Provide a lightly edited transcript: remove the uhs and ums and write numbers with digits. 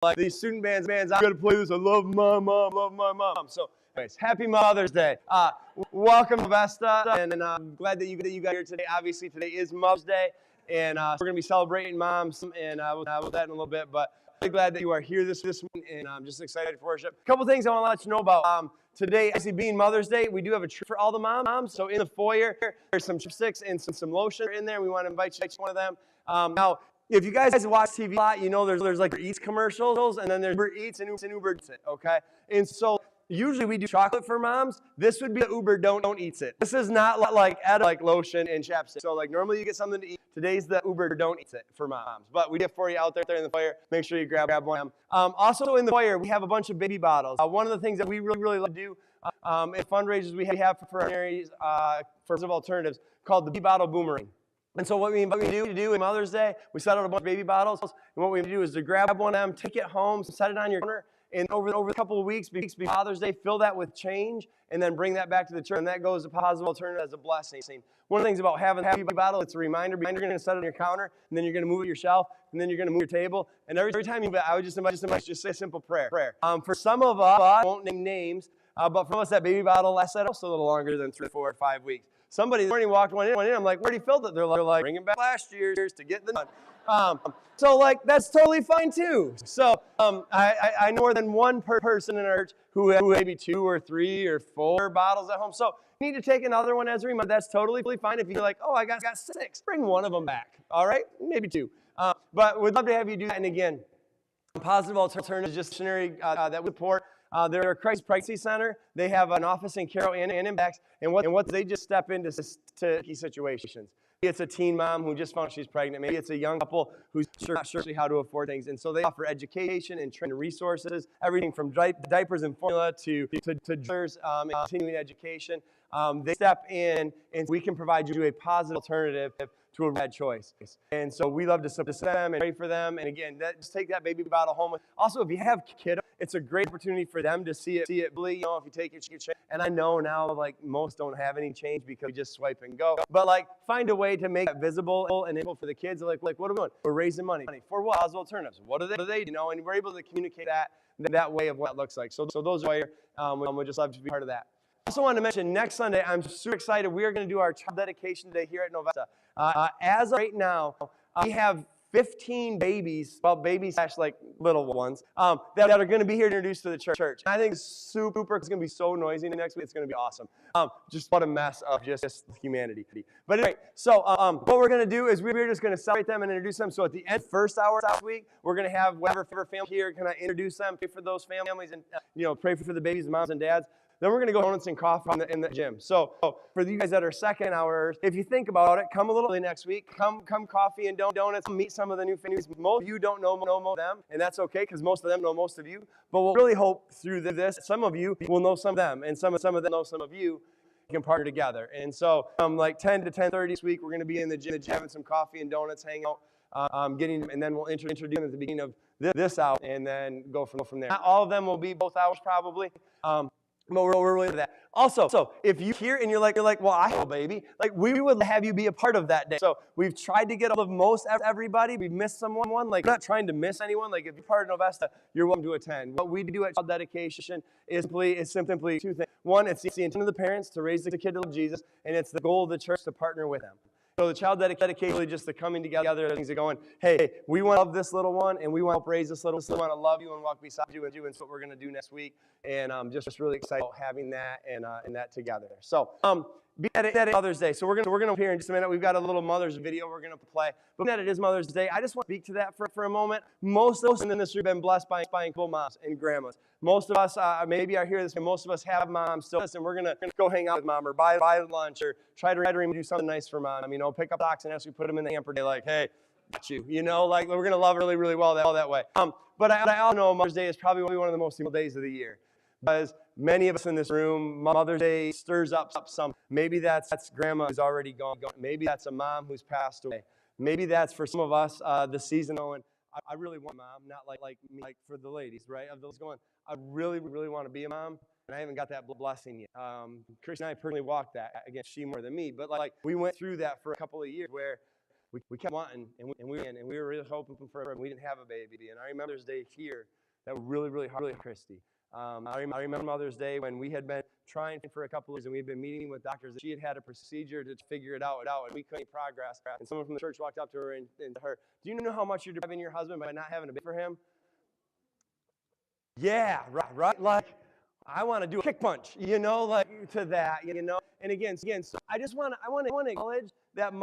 like these student bands, I'm going to play this. I love my mom, love my mom. So anyways, happy Mother's Day. Welcome to Novesta, and I'm glad that you got here today. Obviously, today is Mother's Day, and we're going to be celebrating moms, and we'll do that in a little bit, but really glad that you are here this morning, and I'm just excited for worship. A couple things I want to let you know about. Today, actually being Mother's Day, we do have a treat for all the moms. So in the foyer, there's some chipsticks and some lotion in there. We want to invite you to one of them. Now, if you guys watch TV a lot, you know there's like Uber Eats commercials, and then there's Uber Eats and Uber Eats it, okay? And so usually we do chocolate for moms. This would be the Uber don't eats it. This is not like lotion and chapstick. So like normally you get something to eat. Today's the Uber don't eat it for moms. But we have for you out there in the foyer. Make sure you grab one. Also in the foyer, we have a bunch of baby bottles. One of the things that we really love to do in fundraisers we have for areas for alternatives called the baby bottle boomerang. And so what we do in Mother's Day, we set out a bunch of baby bottles, and what we do is to grab one of them, take it home, set it on your counter, and over a couple of weeks before Father's Day, fill that with change, and then bring that back to the church, and that goes a positive alternative as a blessing. One of the things about having a baby bottle, it's a reminder. You're going to set it on your counter, and then you're going to move it your shelf, and then you're going to move your table, and every time you, I would just say a simple prayer. For some of us, I won't name names, but for us, that baby bottle lasted also a little longer than 3, 4, or 5 weeks. Somebody this morning walked one in, I'm like, where did you filled it? They're like, bringing back last year's to get the done. So like, that's totally fine too. So I know more than one person in our church who has maybe 2 or 3 or 4 bottles at home. So you need to take another one as a reminder. That's totally fine. If you're like, oh, I got 6, bring one of them back. All right, maybe 2. But we'd love to have you do that. And again, positive alternatives, just missionary that we support. They're a crisis center. They have an office in Carroll and in Bax. And what they just step into key situations. Maybe it's a teen mom who just found she's pregnant. Maybe it's a young couple who's not sure how to afford things. And so they offer education and training resources, everything from diapers and formula to drivers and continuing education. They step in, and we can provide you a positive alternative to a bad choice. And so we love to support them and pray for them. And again, just take that baby bottle home. Also, if you have kids, it's a great opportunity for them to see it bleed. You know, if you take your change. And I know now, like, most don't have any change because you just swipe and go. But, like, find a way to make that visible and able for the kids. Like, what are we doing? We're raising money. For what? Positive alternatives. What do they do? You know, and we're able to communicate that way of what it looks like. So those are here. We'd just love to be part of that. I also wanted to mention next Sunday, I'm super excited. We are going to do our child dedication day here at Novesta. As of right now, we have 15 babies, well, babies / like little ones, that are going to be here to introduce to the church. And I think it's super. It's going to be so noisy next week. It's going to be awesome. Just what a mess of just humanity. But anyway, so what we're going to do is we're just going to celebrate them and introduce them. So at the end, first hour this week, we're going to have whatever family here kind of introduce them, pray for those families, and pray for the babies, moms and dads. Then we're going to go donuts and coffee in the gym. So for you guys that are second hours, if you think about it, come a little early next week. Come coffee and donuts. Meet some of the new families. Most of you don't know them, and that's okay because most of them know most of you. But we'll really hope through this, some of you will know some of them, and some of them know some of you. We can partner together. And so like 10 to 10:30 this week, we're going to be in the gym having some coffee and donuts, hanging out, and then we'll introduce them at the beginning of this hour, and then go from there. Not all of them will be both hours probably. But we're really into that. Also, so if you're here and you're like, well, I have a baby, like we would have you be a part of that day. So we've tried to get all of most everybody. We've missed someone. Like, we're not trying to miss anyone. Like, if you're part of Novesta, you're welcome to attend. What we do at child dedication is simply 2 things. One, it's the intent of the parents to raise the kid to love Jesus, and it's the goal of the church to partner with them. So the child dedication is really just the coming together, things are going, hey, we want to love this little one, and we want to raise this little one. We want to love you and walk beside you, and that's what we're going to do next week. And I'm just really excited about having that and that together. So be at Mother's Day. So we're gonna here in just a minute. We've got a little Mother's video we're gonna play. But that it is Mother's Day, I just want to speak to that for a moment. Most of us in this room have been blessed by moms and grandmas. Most of us maybe are here this week. Most of us have moms still, and we're gonna go hang out with mom or buy lunch or try to do something nice for mom. Pick up socks and as we put them in the hamper day, like, hey, got you. Like we're gonna love really, really well that way. But I all know Mother's Day is probably one of the most emotional days of the year. Because many of us in this room, Mother's Day stirs up some. Maybe that's grandma who's already gone. Maybe that's a mom who's passed away. Maybe that's for some of us the season going, I really want a mom, not like for the ladies, right? Of those going, I really, really want to be a mom, and I haven't got that blessing yet. Chris and I personally walked that. Again, she more than me, but like we went through that for a couple of years where we kept wanting, and we were really hoping for, and we didn't have a baby. And I remember Mother's Day here that was really hard, Christy. I remember Mother's Day when we had been trying for a couple of years, and we'd been meeting with doctors. She had a procedure to figure it out, and we couldn't progress. And someone from the church walked up to her and to her, "Do you know how much you're depriving your husband by not having a baby for him?" Yeah, right. Like, I want to do a kick punch, like to that, And again, so I want to acknowledge that